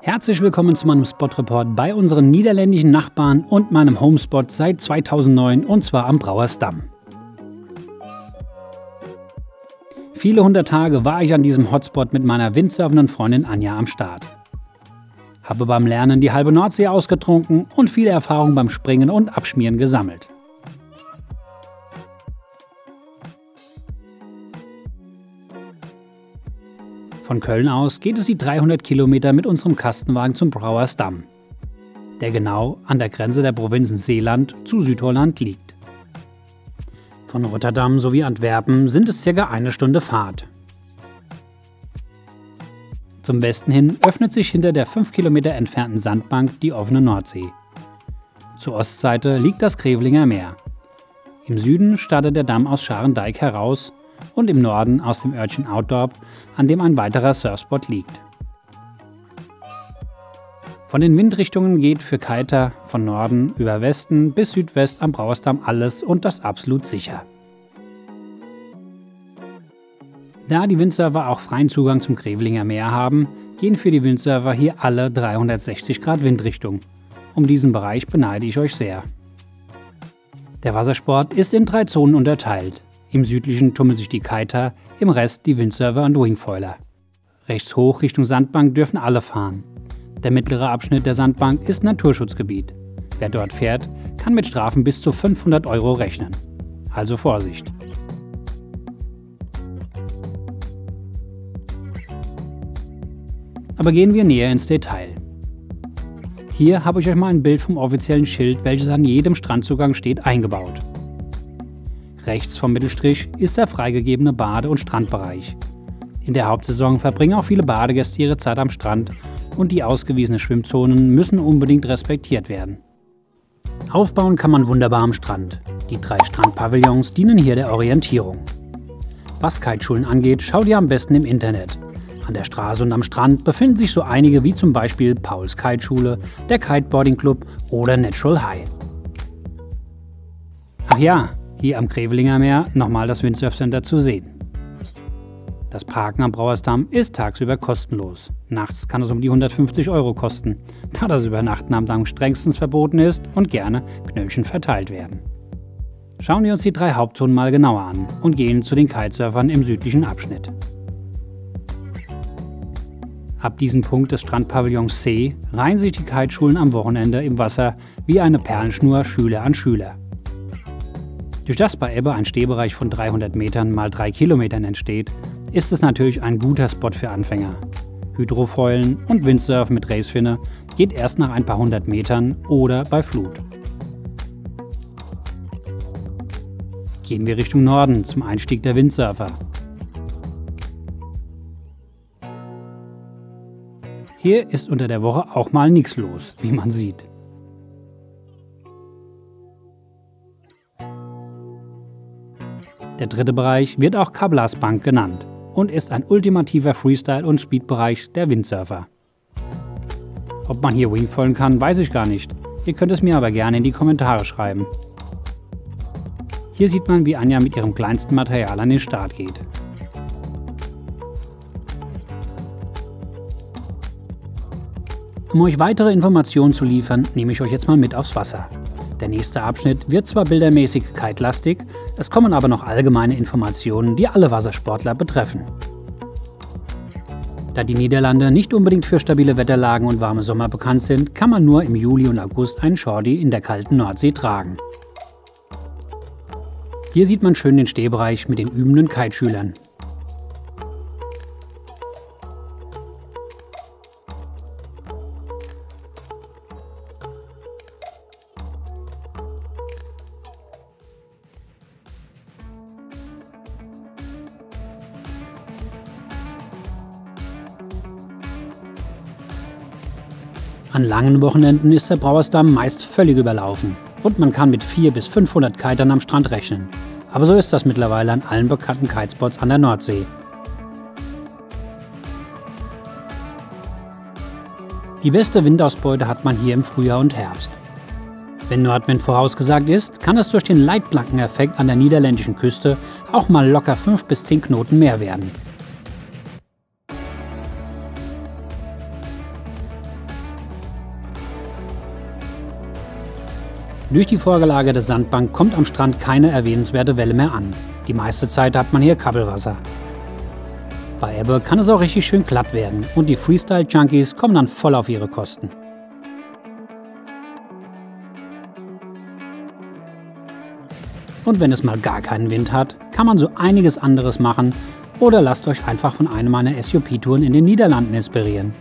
Herzlich willkommen zu meinem Spot-Report bei unseren niederländischen Nachbarn und meinem Homespot seit 2009, und zwar am Brouwersdam. Viele hundert Tage war ich an diesem Hotspot mit meiner windsurfenden Freundin Anja am Start. Habe beim Lernen die halbe Nordsee ausgetrunken und viel Erfahrung beim Springen und Abschmieren gesammelt. Von Köln aus geht es die 300 Kilometer mit unserem Kastenwagen zum Brouwersdam, der genau an der Grenze der Provinzen Zeeland zu Südholland liegt. Von Rotterdam sowie Antwerpen sind es ca. eine Stunde Fahrt. Zum Westen hin öffnet sich hinter der 5 Kilometer entfernten Sandbank die offene Nordsee. Zur Ostseite liegt das Grevelinger Meer. Im Süden startet der Damm aus Scharendijk heraus und im Norden aus dem Örtchen Ouddorp, an dem ein weiterer Surfspot liegt. Von den Windrichtungen geht für Kiter von Norden über Westen bis Südwest am Brouwersdam alles und das absolut sicher. Da die Windsurfer auch freien Zugang zum Grevelinger Meer haben, gehen für die Windsurfer hier alle 360 Grad Windrichtung. Um diesen Bereich beneide ich euch sehr. Der Wassersport ist in 3 Zonen unterteilt. Im südlichen tummeln sich die Kiter, im Rest die Windsurfer und Wingfoiler. Rechts hoch Richtung Sandbank dürfen alle fahren. Der mittlere Abschnitt der Sandbank ist Naturschutzgebiet. Wer dort fährt, kann mit Strafen bis zu 500 € rechnen. Also Vorsicht! Aber gehen wir näher ins Detail. Hier habe ich euch mal ein Bild vom offiziellen Schild, welches an jedem Strandzugang steht, eingebaut. Rechts vom Mittelstrich ist der freigegebene Bade- und Strandbereich. In der Hauptsaison verbringen auch viele Badegäste ihre Zeit am Strand und die ausgewiesenen Schwimmzonen müssen unbedingt respektiert werden. Aufbauen kann man wunderbar am Strand. Die 3 Strandpavillons dienen hier der Orientierung. Was Kiteschulen angeht, schaut ihr am besten im Internet. An der Straße und am Strand befinden sich so einige wie zum Beispiel Pauls Kiteschule, der Kiteboarding Club oder Natural High. Ach ja, hier am Grevelinger Meer nochmal das Windsurf Center zu sehen. Das Parken am Brouwersdam ist tagsüber kostenlos. Nachts kann es um die 150 € kosten, da das Übernachten am Damm strengstens verboten ist und gerne Knöllchen verteilt werden. Schauen wir uns die 3 Hauptzonen mal genauer an und gehen zu den Kitesurfern im südlichen Abschnitt. Ab diesem Punkt des Strandpavillons C reihen sich die Kiteschulen am Wochenende im Wasser wie eine Perlenschnur Schüler an Schüler. Durch das bei Ebbe ein Stehbereich von 300 Metern mal 3 Kilometern entsteht, ist es natürlich ein guter Spot für Anfänger. Hydrofoilen und Windsurfen mit Racefinne geht erst nach ein paar 100 Metern oder bei Flut. Gehen wir Richtung Norden zum Einstieg der Windsurfer. Hier ist unter der Woche auch mal nichts los, wie man sieht. Der dritte Bereich wird auch Kablasbank genannt und ist ein ultimativer Freestyle- und Speedbereich der Windsurfer. Ob man hier Wingfoilen kann, weiß ich gar nicht. Ihr könnt es mir aber gerne in die Kommentare schreiben. Hier sieht man, wie Anja mit ihrem kleinsten Material an den Start geht. Um euch weitere Informationen zu liefern, nehme ich euch jetzt mal mit aufs Wasser. Der nächste Abschnitt wird zwar bildermäßig kitelastig, es kommen aber noch allgemeine Informationen, die alle Wassersportler betreffen. Da die Niederlande nicht unbedingt für stabile Wetterlagen und warme Sommer bekannt sind, kann man nur im Juli und August einen Shorty in der kalten Nordsee tragen. Hier sieht man schön den Stehbereich mit den übenden Kiteschülern. An langen Wochenenden ist der Brouwersdam meist völlig überlaufen und man kann mit 400 bis 500 Kitern am Strand rechnen. Aber so ist das mittlerweile an allen bekannten Kitespots an der Nordsee. Die beste Windausbeute hat man hier im Frühjahr und Herbst. Wenn Nordwind vorausgesagt ist, kann es durch den Leitplankeneffekt an der niederländischen Küste auch mal locker 5 bis 10 Knoten mehr werden. Durch die vorgelagerte Sandbank kommt am Strand keine erwähnenswerte Welle mehr an. Die meiste Zeit hat man hier Kabbelwasser. Bei Ebbe kann es auch richtig schön glatt werden und die Freestyle-Junkies kommen dann voll auf ihre Kosten. Und wenn es mal gar keinen Wind hat, kann man so einiges anderes machen oder lasst euch einfach von einer meiner SUP-Touren in den Niederlanden inspirieren.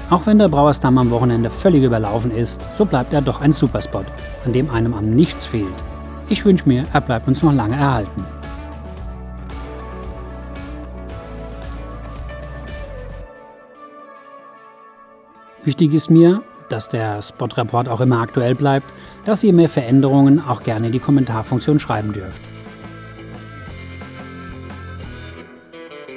Auch wenn der Brauersdamm am Wochenende völlig überlaufen ist, so bleibt er doch ein Superspot, an dem einem an nichts fehlt. Ich wünsche mir, er bleibt uns noch lange erhalten. Wichtig ist mir, dass der Spot-Report auch immer aktuell bleibt, dass ihr mehr Veränderungen auch gerne in die Kommentarfunktion schreiben dürft.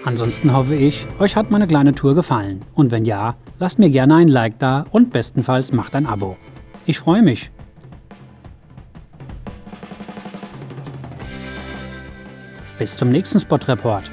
Ansonsten hoffe ich, euch hat meine kleine Tour gefallen und wenn ja, lasst mir gerne ein Like da und bestenfalls macht ein Abo. Ich freue mich. Bis zum nächsten Spot-Report.